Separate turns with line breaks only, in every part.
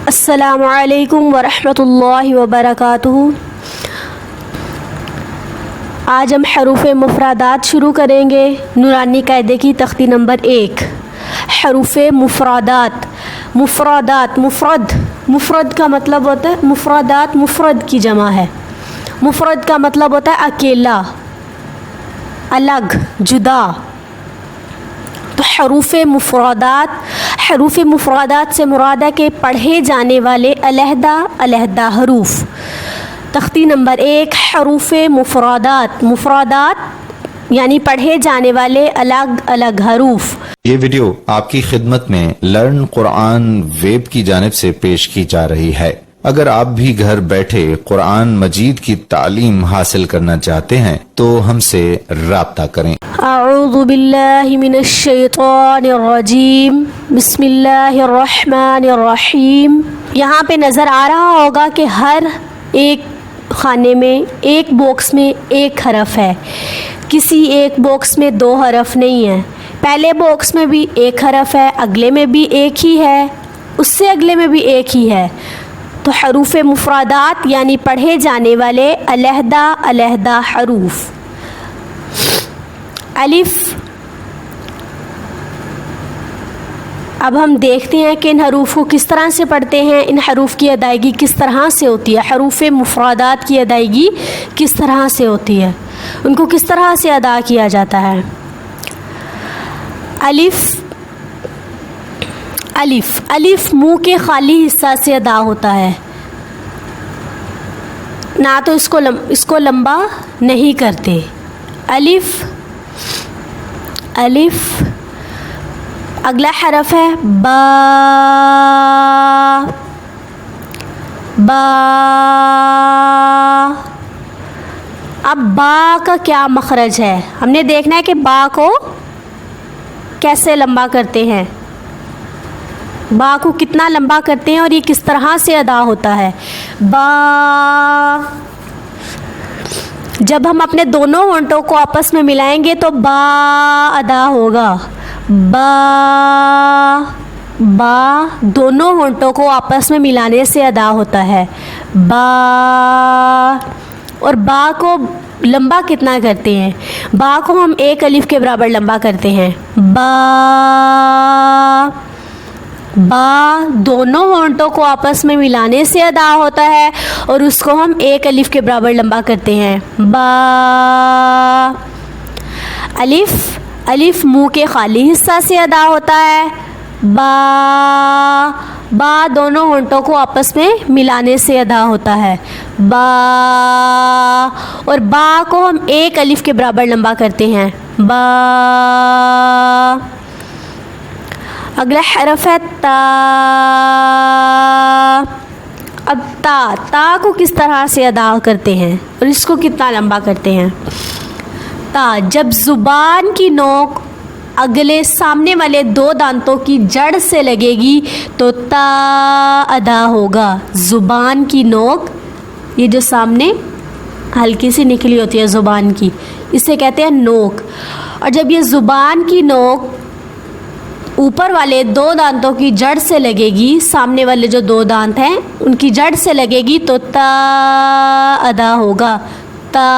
السلام علیکم ورحمۃ اللہ وبرکاتہ۔ آج ہم حروف مفردات شروع کریں گے۔ نورانی قاعدے کی تختی نمبر 1۔ حروف مفردات۔ مفردات مفرد کا مطلب ہوتا ہے، مفردات مفرد کی جمع ہے۔ مفرد کا مطلب ہوتا ہے اکیلا، الگ، جدا۔ تو حروف مفردات سے مراد ہے کہ پڑھے جانے والے علیحدہ علیحدہ حروف۔ تختی نمبر 1۔ حروف مفردات یعنی پڑھے جانے والے الگ الگ حروف۔
یہ ویڈیو آپ کی خدمت میں لرن قرآن ویب کی جانب سے پیش کی جا رہی ہے۔ اگر آپ بھی گھر بیٹھے قرآن مجید کی تعلیم حاصل کرنا چاہتے ہیں تو ہم سے رابطہ کریں۔
اعوذ باللہ من الشیطان الرجیم، بسم اللہ الرحمن الرحیم۔ یہاں پہ نظر آ رہا ہوگا کہ ہر ایک خانے میں، ایک باکس میں ایک حرف ہے، کسی ایک باکس میں 2 حرف نہیں ہیں۔ پہلے باکس میں بھی ایک حرف ہے، اگلے میں بھی ایک ہی ہے، اس سے اگلے میں بھی ایک ہی ہے۔ تو حروف مفردات یعنی پڑھے جانے والے علیحدہ علیحدہ حروف۔ الف۔ اب ہم دیکھتے ہیں کہ ان حروف کو کس طرح سے پڑھتے ہیں، ان حروف کی ادائیگی کس طرح سے ہوتی ہے، حروف مفردات کی ادائیگی کس طرح سے ہوتی ہے، ان کو کس طرح سے ادا کیا جاتا ہے۔ الف۔ الف منہ کے خالی حصہ سے ادا ہوتا ہے، نہ تو اس کو لمبا نہیں کرتے۔ الف۔ اگلا حرف ہے با۔ اب با کا کیا مخرج ہے، ہم نے دیکھنا ہے کہ با کو کیسے لمبا کرتے ہیں، با کو کتنا لمبا کرتے ہیں اور یہ کس طرح سے ادا ہوتا ہے۔ با، جب ہم اپنے دونوں ہونٹوں کو آپس میں ملائیں گے تو با ادا ہوگا۔ با دونوں ہونٹوں کو آپس میں ملانے سے ادا ہوتا ہے، با۔ اور با کو لمبا کتنا کرتے ہیں، با کو ہم 1 الف کے برابر لمبا کرتے ہیں۔ با دونوں ہونٹوں کو آپس میں ملانے سے ادا ہوتا ہے اور اس کو ہم 1 الف کے برابر لمبا کرتے ہیں، با۔ الف منہ کے خالی حصہ سے ادا ہوتا ہے، با دونوں ہونٹوں کو آپس میں ملانے سے ادا ہوتا ہے، با۔ اور با کو ہم 1 الف کے برابر لمبا کرتے ہیں، با۔ اگلا حرف ہے تا۔ اب تا کو کس طرح سے ادا کرتے ہیں اور اس کو کتنا لمبا کرتے ہیں۔ تا، جب زبان کی نوک اگلے سامنے والے 2 دانتوں کی جڑ سے لگے گی تو تا ادا ہوگا۔ زبان کی نوک، یہ جو سامنے ہلکی سی نکلی ہوتی ہے زبان کی، اسے کہتے ہیں نوک۔ اور جب یہ زبان کی نوک اوپر والے 2 دانتوں کی جڑ سے لگے گی، سامنے والے جو 2 دانت ہیں ان کی جڑ سے لگے گی تو تا ادا ہوگا، تا۔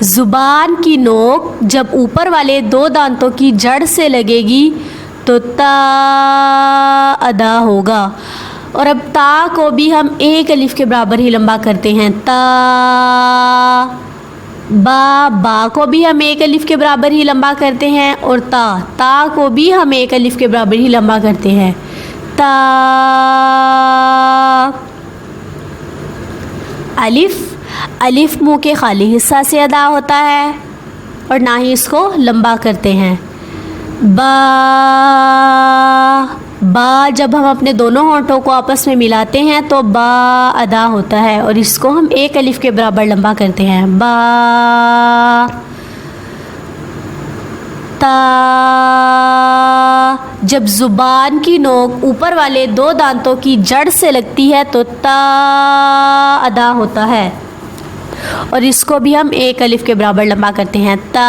زبان کی نوک جب اوپر والے 2 دانتوں کی جڑ سے لگے گی تو تا ادا ہوگا۔ اور اب تا کو بھی ہم 1 الف کے برابر ہی لمبا کرتے ہیں، تا۔ با کو بھی ہم 1 الف کے برابر ہی لمبا کرتے ہیں اور تا کو بھی ہم 1 الف کے برابر ہی لمبا کرتے ہیں، تا۔ الف منہ کے خالی حصہ سے ادا ہوتا ہے اور نہ ہی اس کو لمبا کرتے ہیں۔ با جب ہم اپنے دونوں ہونٹوں کو آپس میں ملاتے ہیں تو با ادا ہوتا ہے اور اس کو ہم 1 الف کے برابر لمبا کرتے ہیں، با۔ تا، جب زبان کی نوک اوپر والے 2 دانتوں کی جڑ سے لگتی ہے تو تا ادا ہوتا ہے اور اس کو بھی ہم 1 الف کے برابر لمبا کرتے ہیں، تا۔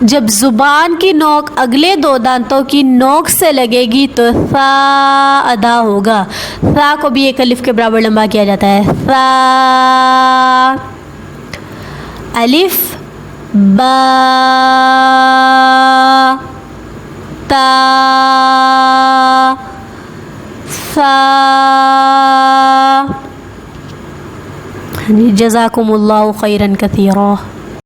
جب زبان کی نوک اگلے دو دانتوں کی نوک سے لگے گی تو ثا ادا ہوگا. ثا کو بھی ایک الف کے برابر لمبا کیا جاتا ہے. ثا الف با تا ثا. جزاکم اللہ خیرا کثیرا.